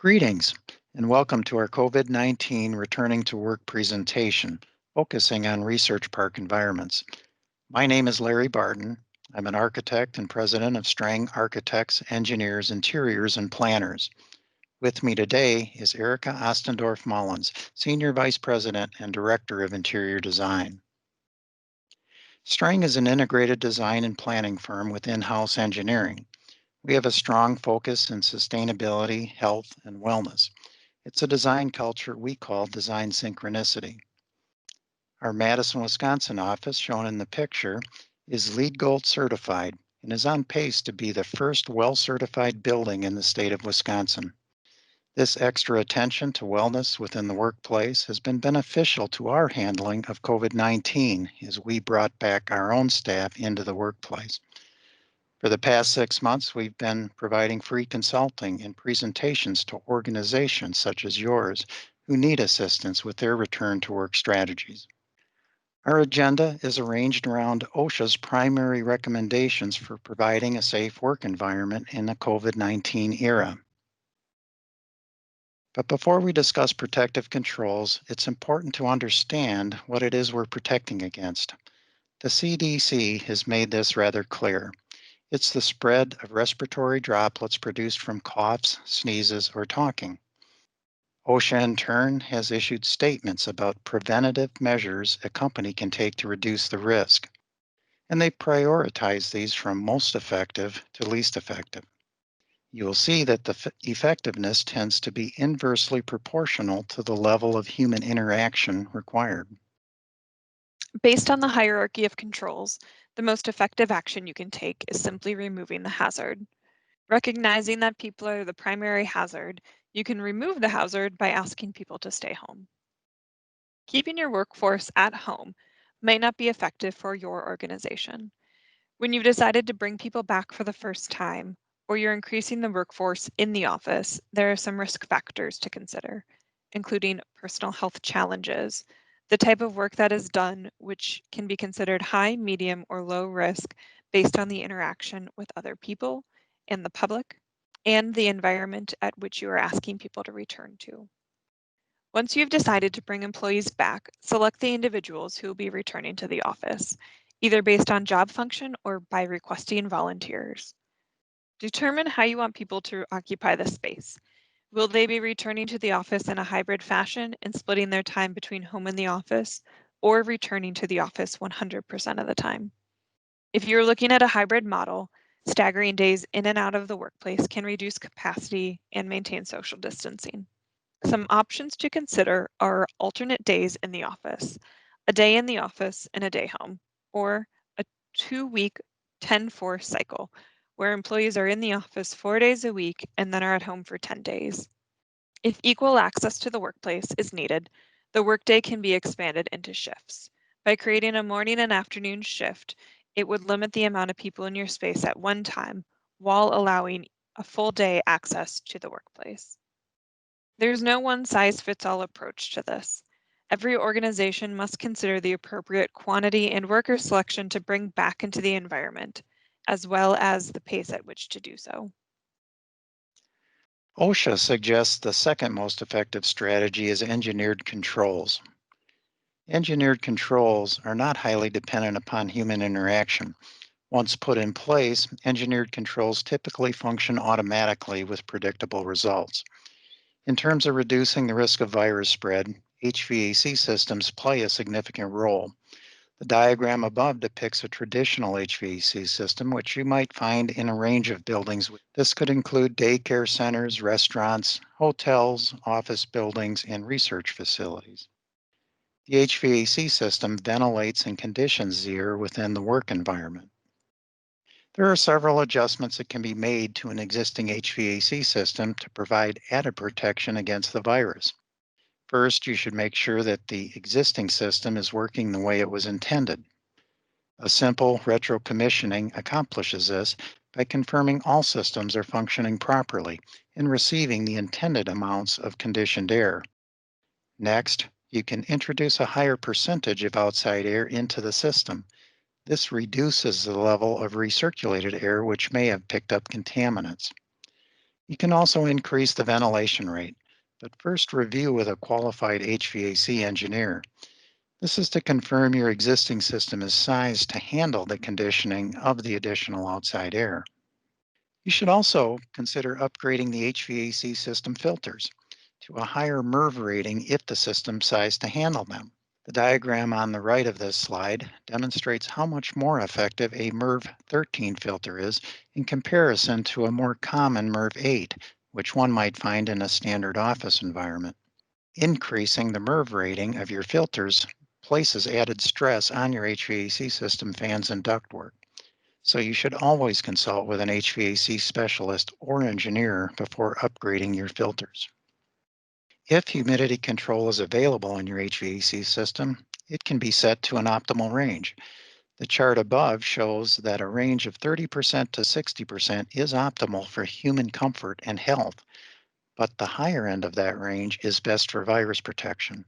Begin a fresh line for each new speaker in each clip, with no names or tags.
Greetings and welcome to our COVID-19 Returning to Work presentation, focusing on research park environments. My name is Larry Barton. I'm an architect and president of Strang Architects, Engineers, Interiors, and Planners. With me today is Erica Ostendorf-Mullins, Senior Vice President and Director of Interior Design. Strang is an integrated design and planning firm with in-house engineering. We have a strong focus in sustainability, health, and wellness. It's a design culture we call design synchronicity. Our Madison, Wisconsin office, shown in the picture, is LEED Gold certified and is on pace to be the first well-certified building in the state of Wisconsin. This extra attention to wellness within the workplace has been beneficial to our handling of COVID-19 as we brought back our own staff into the workplace. For the past 6 months, we've been providing free consulting and presentations to organizations such as yours who need assistance with their return to work strategies. Our agenda is arranged around OSHA's primary recommendations for providing a safe work environment in the COVID-19 era. But before we discuss protective controls, it's important to understand what it is we're protecting against. The CDC has made this rather clear. It's the spread of respiratory droplets produced from coughs, sneezes, or talking. OSHA, in turn, has issued statements about preventative measures a company can take to reduce the risk, and they prioritize these from most effective to least effective. You will see that the effectiveness tends to be inversely proportional to the level of human interaction required.
Based on the hierarchy of controls, the most effective action you can take is simply removing the hazard. Recognizing that people are the primary hazard, you can remove the hazard by asking people to stay home. Keeping your workforce at home might not be effective for your organization. When you've decided to bring people back for the first time, or you're increasing the workforce in the office, there are some risk factors to consider, including personal health challenges, the type of work that is done, which can be considered high, medium, or low risk based on the interaction with other people and the public, and the environment at which you are asking people to return to. Once you've decided to bring employees back, select the individuals who will be returning to the office, either based on job function or by requesting volunteers. Determine how you want people to occupy the space. Will they be returning to the office in a hybrid fashion and splitting their time between home and the office, or returning to the office 100% of the time? If you're looking at a hybrid model, staggering days in and out of the workplace can reduce capacity and maintain social distancing. Some options to consider are alternate days in the office, a day in the office and a day home, or a 2-week 10-4 cycle, where employees are in the office 4 days a week and then are at home for 10 days. If equal access to the workplace is needed, the workday can be expanded into shifts. By creating a morning and afternoon shift, it would limit the amount of people in your space at one time while allowing a full day access to the workplace. There's no one-size-fits-all approach to this. Every organization must consider the appropriate quantity and worker selection to bring back into the environment, as well as the pace at which to do so.
OSHA suggests the second most effective strategy is engineered controls. Engineered controls are not highly dependent upon human interaction. Once put in place, engineered controls typically function automatically with predictable results. In terms of reducing the risk of virus spread, HVAC systems play a significant role. The diagram above depicts a traditional HVAC system, which you might find in a range of buildings. This could include daycare centers, restaurants, hotels, office buildings, and research facilities. The HVAC system ventilates and conditions the air within the work environment. There are several adjustments that can be made to an existing HVAC system to provide added protection against the virus. First, you should make sure that the existing system is working the way it was intended. A simple retro commissioning accomplishes this by confirming all systems are functioning properly and receiving the intended amounts of conditioned air. Next, you can introduce a higher percentage of outside air into the system. This reduces the level of recirculated air which may have picked up contaminants. You can also increase the ventilation rate, but first review with a qualified HVAC engineer. This is to confirm your existing system is sized to handle the conditioning of the additional outside air. You should also consider upgrading the HVAC system filters to a higher MERV rating if the system's sized to handle them. The diagram on the right of this slide demonstrates how much more effective a MERV 13 filter is in comparison to a more common MERV 8, which one might find in a standard office environment. Increasing the MERV rating of your filters places added stress on your HVAC system fans and ductwork. So you should always consult with an HVAC specialist or engineer before upgrading your filters. If humidity control is available in your HVAC system, it can be set to an optimal range. The chart above shows that a range of 30% to 60% is optimal for human comfort and health, but the higher end of that range is best for virus protection.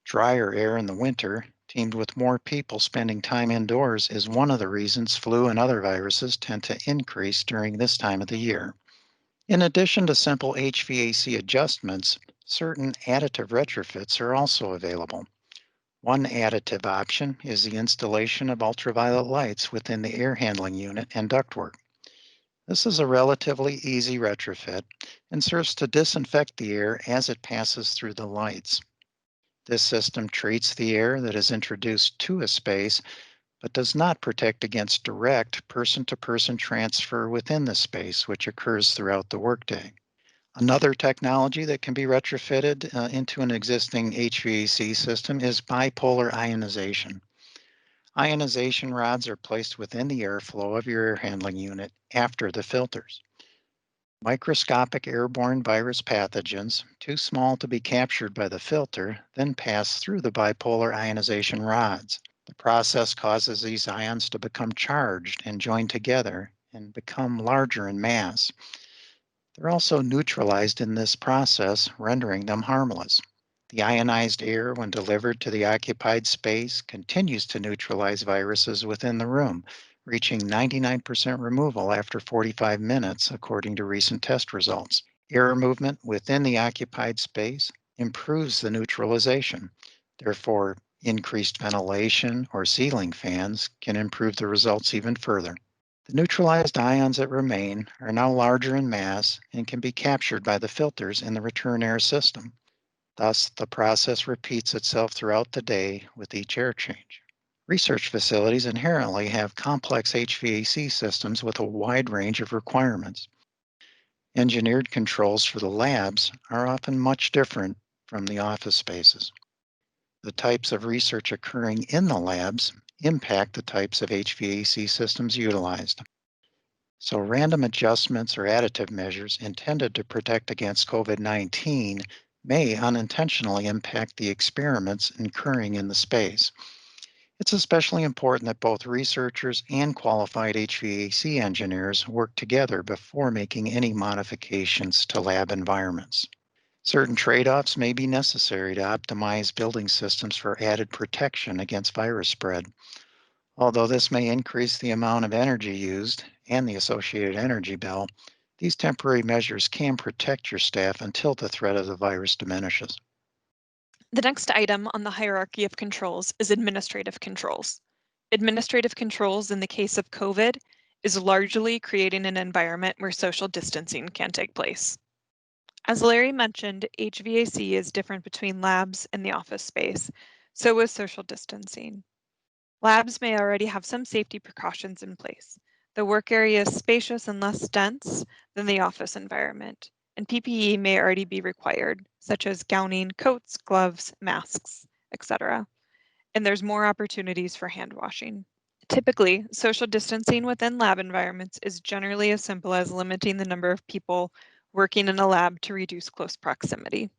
Drier air in the winter, teamed with more people spending time indoors, is one of the reasons flu and other viruses tend to increase during this time of the year. In addition to simple HVAC adjustments, certain additive retrofits are also available. One additive option is the installation of ultraviolet lights within the air handling unit and ductwork. This is a relatively easy retrofit and serves to disinfect the air as it passes through the lights. This system treats the air that is introduced to a space, but does not protect against direct person-to-person transfer within the space, which occurs throughout the workday. Another technology that can be retrofitted into an existing HVAC system is bipolar ionization. Ionization rods are placed within the airflow of your air handling unit after the filters. Microscopic airborne virus pathogens, too small to be captured by the filter, then pass through the bipolar ionization rods. The process causes these ions to become charged and join together and become larger in mass. They're also neutralized in this process, rendering them harmless. The ionized air, when delivered to the occupied space, continues to neutralize viruses within the room, reaching 99% removal after 45 minutes, according to recent test results. Air movement within the occupied space improves the neutralization. Therefore, increased ventilation or ceiling fans can improve the results even further. The neutralized ions that remain are now larger in mass and can be captured by the filters in the return air system. Thus, the process repeats itself throughout the day with each air change. Research facilities inherently have complex HVAC systems with a wide range of requirements. Engineered controls for the labs are often much different from the office spaces. The types of research occurring in the labs impact the types of HVAC systems utilized. So random adjustments or additive measures intended to protect against COVID-19 may unintentionally impact the experiments occurring in the space. It's especially important that both researchers and qualified HVAC engineers work together before making any modifications to lab environments. Certain trade-offs may be necessary to optimize building systems for added protection against virus spread. Although this may increase the amount of energy used and the associated energy bill, these temporary measures can protect your staff until the threat of the virus diminishes.
The next item on the hierarchy of controls is administrative controls. Administrative controls in the case of COVID is largely creating an environment where social distancing can take place. As Larry mentioned, HVAC is different between labs and the office space, so is social distancing. Labs may already have some safety precautions in place. The work area is spacious and less dense than the office environment, and PPE may already be required, such as gowning, coats, gloves, masks, etc. And there's more opportunities for hand washing. Typically, social distancing within lab environments is generally as simple as limiting the number of people working in a lab to reduce close proximity.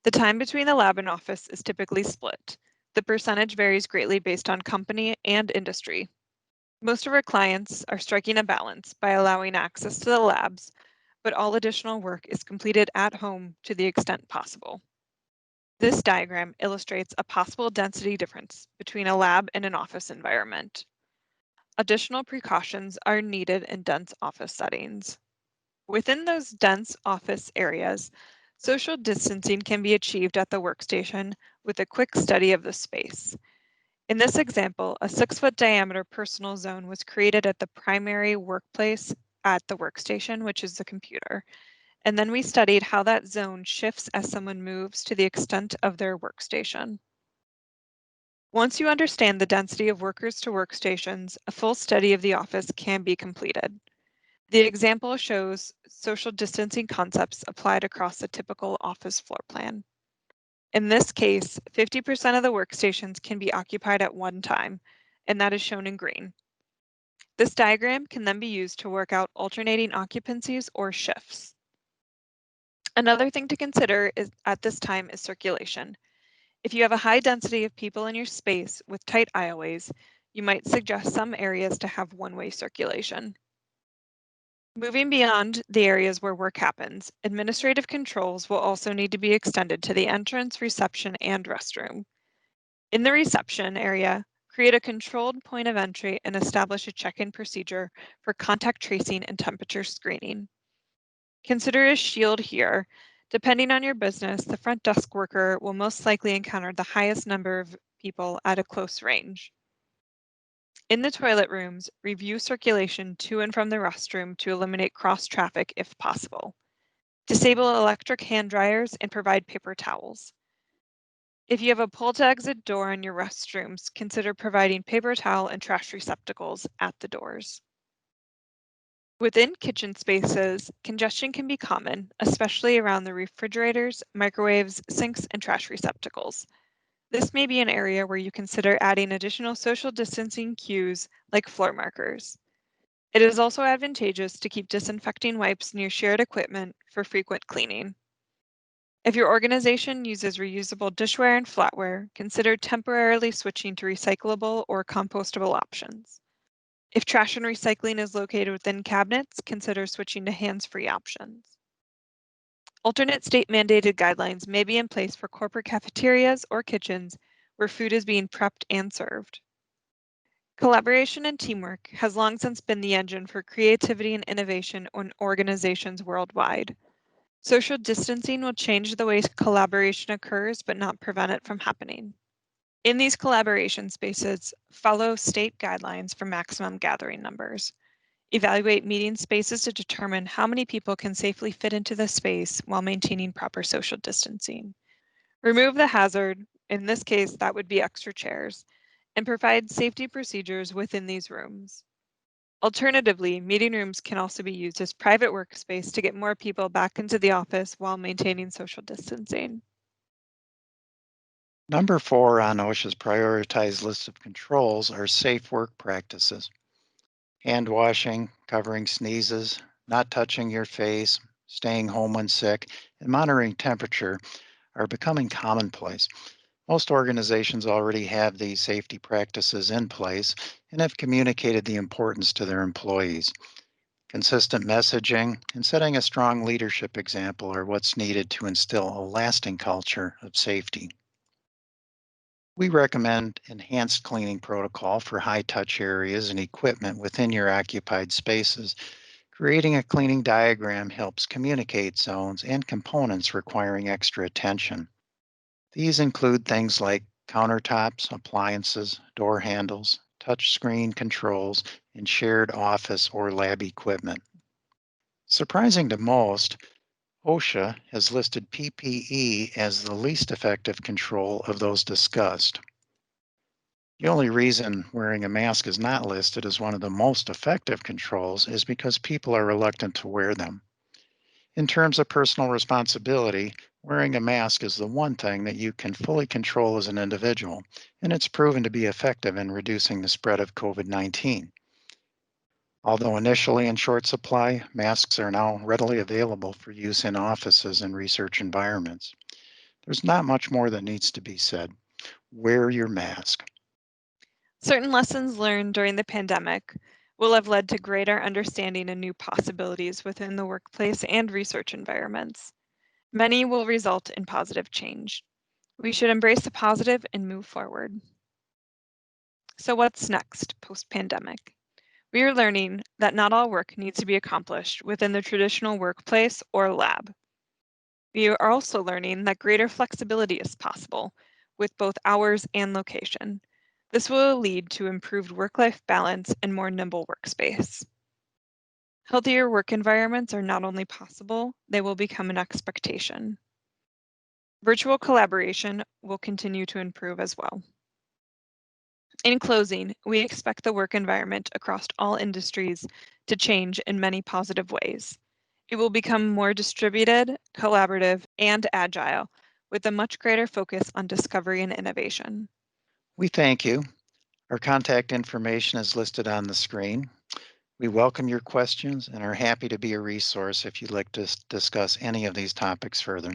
The time between the lab and office is typically split. The percentage varies greatly based on company and industry. Most of our clients are striking a balance by allowing access to the labs, but all additional work is completed at home to the extent possible. This diagram illustrates a possible density difference between a lab and an office environment. Additional precautions are needed in dense office settings. Within those dense office areas, social distancing can be achieved at the workstation with a quick study of the space. In this example, a 6-foot diameter personal zone was created at the primary workplace at the workstation, which is the computer. And then we studied how that zone shifts as someone moves to the extent of their workstation. Once you understand the density of workers to workstations, a full study of the office can be completed. The example shows social distancing concepts applied across a typical office floor plan. In this case, 50% of the workstations can be occupied at one time, and that is shown in green. This diagram can then be used to work out alternating occupancies or shifts. Another thing to consider at this time is circulation. If you have a high density of people in your space with tight aisleways, you might suggest some areas to have one-way circulation. Moving beyond the areas where work happens, administrative controls will also need to be extended to the entrance, reception, and restroom. In the reception area, create a controlled point of entry and establish a check-in procedure for contact tracing and temperature screening. Consider a shield here. Depending on your business, the front desk worker will most likely encounter the highest number of people at a close range. In the toilet rooms, review circulation to and from the restroom to eliminate cross traffic if possible. Disable electric hand dryers and provide paper towels. If you have a pull to exit door in your restrooms, consider providing paper towel and trash receptacles at the doors. Within kitchen spaces, congestion can be common, especially around the refrigerators, microwaves, sinks, and trash receptacles. This may be an area where you consider adding additional social distancing cues like floor markers. It is also advantageous to keep disinfecting wipes near shared equipment for frequent cleaning. If your organization uses reusable dishware and flatware, consider temporarily switching to recyclable or compostable options. If trash and recycling is located within cabinets, consider switching to hands-free options. Alternate state mandated guidelines may be in place for corporate cafeterias or kitchens where food is being prepped and served. Collaboration and teamwork has long since been the engine for creativity and innovation in organizations worldwide. Social distancing will change the way collaboration occurs, but not prevent it from happening. In these collaboration spaces, follow state guidelines for maximum gathering numbers. Evaluate meeting spaces to determine how many people can safely fit into the space while maintaining proper social distancing. Remove the hazard, in this case that would be extra chairs, and provide safety procedures within these rooms. Alternatively, meeting rooms can also be used as private workspace to get more people back into the office while maintaining social distancing.
Number 4 on OSHA's prioritized list of controls are safe work practices. Hand washing, covering sneezes, not touching your face, staying home when sick, and monitoring temperature are becoming commonplace. Most organizations already have these safety practices in place and have communicated the importance to their employees. Consistent messaging and setting a strong leadership example are what's needed to instill a lasting culture of safety. We recommend enhanced cleaning protocol for high-touch areas and equipment within your occupied spaces. Creating a cleaning diagram helps communicate zones and components requiring extra attention. These include things like countertops, appliances, door handles, touchscreen controls, and shared office or lab equipment. Surprising to most, OSHA has listed PPE as the least effective control of those discussed. The only reason wearing a mask is not listed as one of the most effective controls is because people are reluctant to wear them. In terms of personal responsibility, wearing a mask is the one thing that you can fully control as an individual, and it's proven to be effective in reducing the spread of COVID-19. Although initially in short supply, masks are now readily available for use in offices and research environments. There's not much more that needs to be said. Wear your mask.
Certain lessons learned during the pandemic will have led to greater understanding and new possibilities within the workplace and research environments. Many will result in positive change. We should embrace the positive and move forward. So what's next post-pandemic? We are learning that not all work needs to be accomplished within the traditional workplace or lab. We are also learning that greater flexibility is possible with both hours and location. This will lead to improved work-life balance and more nimble workspace. Healthier work environments are not only possible, they will become an expectation. Virtual collaboration will continue to improve as well. In closing, we expect the work environment across all industries to change in many positive ways. It will become more distributed, collaborative, and agile, with a much greater focus on discovery and innovation.
We thank you. Our contact information is listed on the screen. We welcome your questions and are happy to be a resource if you'd like to discuss any of these topics further.